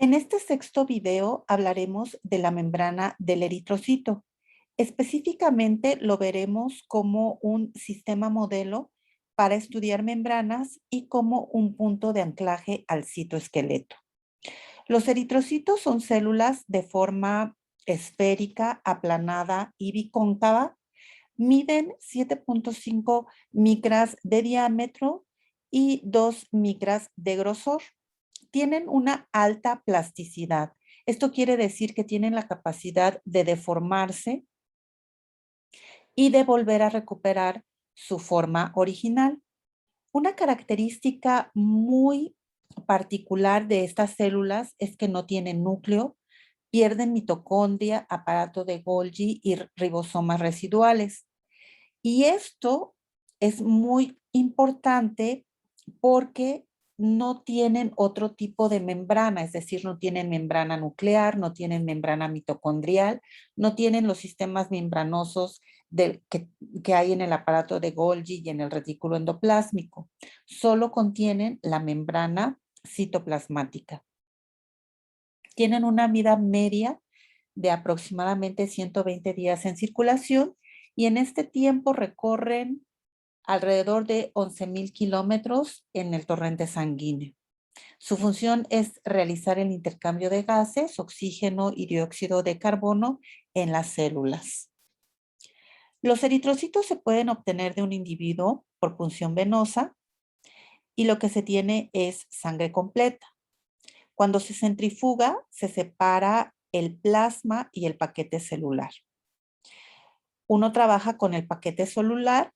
En este sexto video hablaremos de la membrana del eritrocito. Específicamente lo veremos como un sistema modelo para estudiar membranas y como un punto de anclaje al citoesqueleto. Los eritrocitos son células de forma esférica, aplanada y bicóncava. Miden 7.5 micras de diámetro y 2 micras de grosor. Tienen una alta plasticidad. Esto quiere decir que tienen la capacidad de deformarse y de volver a recuperar su forma original. Una característica muy particular de estas células es que no tienen núcleo, pierden mitocondria, aparato de Golgi y ribosomas residuales. Y esto es muy importante porque no tienen otro tipo de membrana, es decir, no tienen membrana nuclear, no tienen membrana mitocondrial, no tienen los sistemas membranosos que hay en el aparato de Golgi y en el retículo endoplásmico. Solo contienen la membrana citoplasmática. Tienen una vida media de aproximadamente 120 días en circulación y en este tiempo recorren alrededor de 11,000 kilómetros en el torrente sanguíneo. Su función es realizar el intercambio de gases, oxígeno y dióxido de carbono en las células. Los eritrocitos se pueden obtener de un individuo por punción venosa y lo que se tiene es sangre completa. Cuando se centrifuga, se separa el plasma y el paquete celular. Uno trabaja con el paquete celular,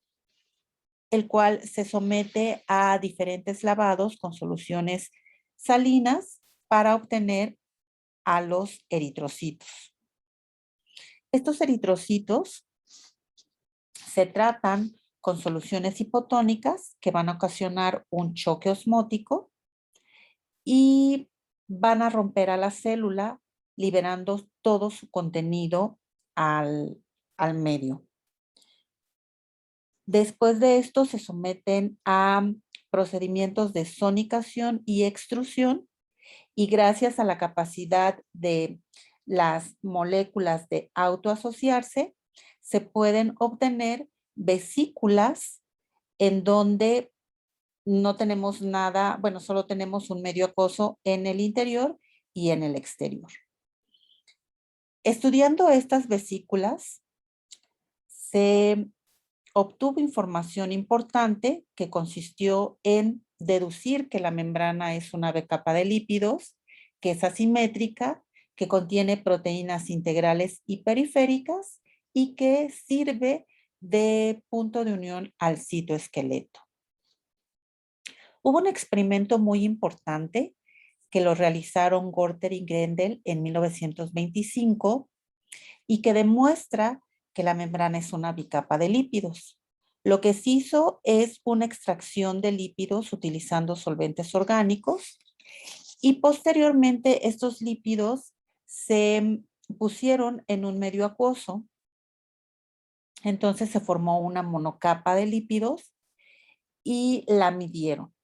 el cual se somete a diferentes lavados con soluciones salinas para obtener a los eritrocitos. Estos eritrocitos se tratan con soluciones hipotónicas que van a ocasionar un choque osmótico y van a romper a la célula liberando todo su contenido al medio. Después de esto se someten a procedimientos de sonicación y extrusión y gracias a la capacidad de las moléculas de autoasociarse, se pueden obtener vesículas en donde no tenemos nada, bueno, solo tenemos un medio acuoso en el interior y en el exterior. Estudiando estas vesículas, se obtuvo información importante que consistió en deducir que la membrana es una capa de lípidos, que es asimétrica, que contiene proteínas integrales y periféricas y que sirve de punto de unión al citoesqueleto. Hubo un experimento muy importante que lo realizaron Gorter y Grendel en 1925 y que demuestra que la membrana es una bicapa de lípidos. Lo que se hizo es una extracción de lípidos utilizando solventes orgánicos y posteriormente estos lípidos se pusieron en un medio acuoso. Entonces se formó una monocapa de lípidos y la midieron.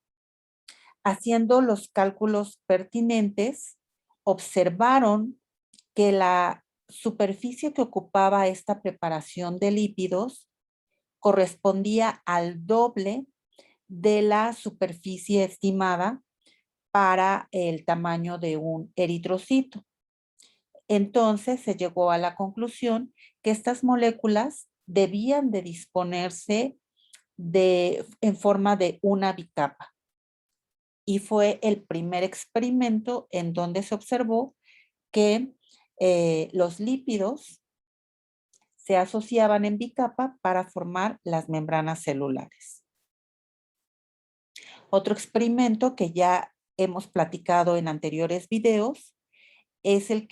Haciendo los cálculos pertinentes, observaron que la superficie que ocupaba esta preparación de lípidos correspondía al doble de la superficie estimada para el tamaño de un eritrocito. Entonces se llegó a la conclusión que estas moléculas debían de disponerse en forma de una bicapa. Y fue el primer experimento en donde se observó que los lípidos se asociaban en bicapa para formar las membranas celulares. Otro experimento que ya hemos platicado en anteriores videos es en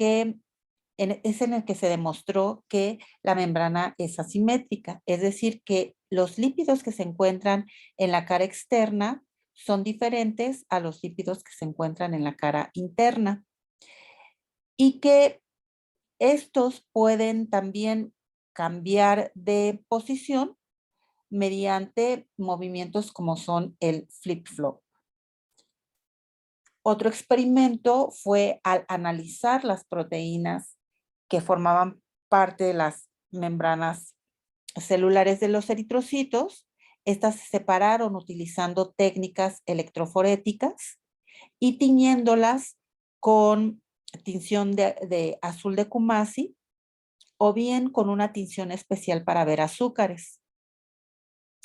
el que se demostró que la membrana es asimétrica, es decir, que los lípidos que se encuentran en la cara externa son diferentes a los lípidos que se encuentran en la cara interna y que estos pueden también cambiar de posición mediante movimientos como son el flip-flop. Otro experimento fue al analizar las proteínas que formaban parte de las membranas celulares de los eritrocitos. Estas se separaron utilizando técnicas electroforéticas y tiñéndolas con tinción de azul de Kumasi o bien con una tinción especial para ver azúcares.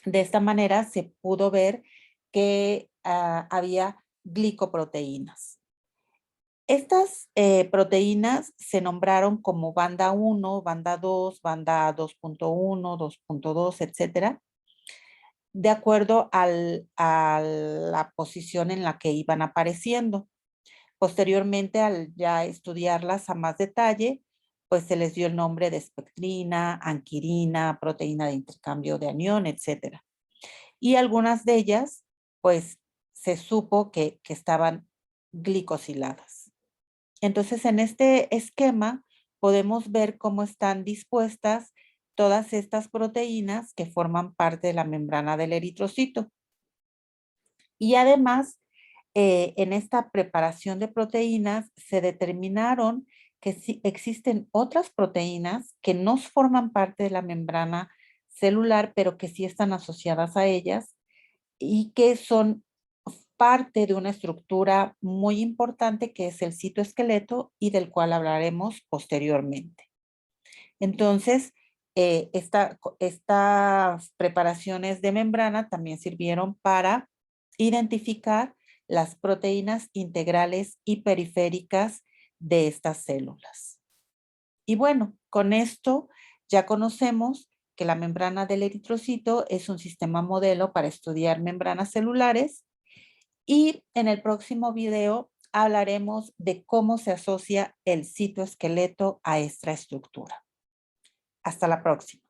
De esta manera se pudo ver que había glicoproteínas. Estas proteínas se nombraron como banda 1, banda 2, banda 2.1, 2.2, etcétera, de acuerdo a la posición en la que iban apareciendo. Posteriormente, al ya estudiarlas a más detalle, pues se les dio el nombre de espectrina, anquirina, proteína de intercambio de anión, etcétera. Y algunas de ellas, pues se supo que estaban glicosiladas. Entonces, en este esquema podemos ver cómo están dispuestas todas estas proteínas que forman parte de la membrana del eritrocito. Y además, en esta preparación de proteínas se determinaron que sí existen otras proteínas que no forman parte de la membrana celular, pero que sí están asociadas a ellas y que son parte de una estructura muy importante que es el citoesqueleto y del cual hablaremos posteriormente. Entonces, estas preparaciones de membrana también sirvieron para identificar las proteínas integrales y periféricas de estas células. Y bueno, con esto ya conocemos que la membrana del eritrocito es un sistema modelo para estudiar membranas celulares y en el próximo video hablaremos de cómo se asocia el citoesqueleto a esta estructura. Hasta la próxima.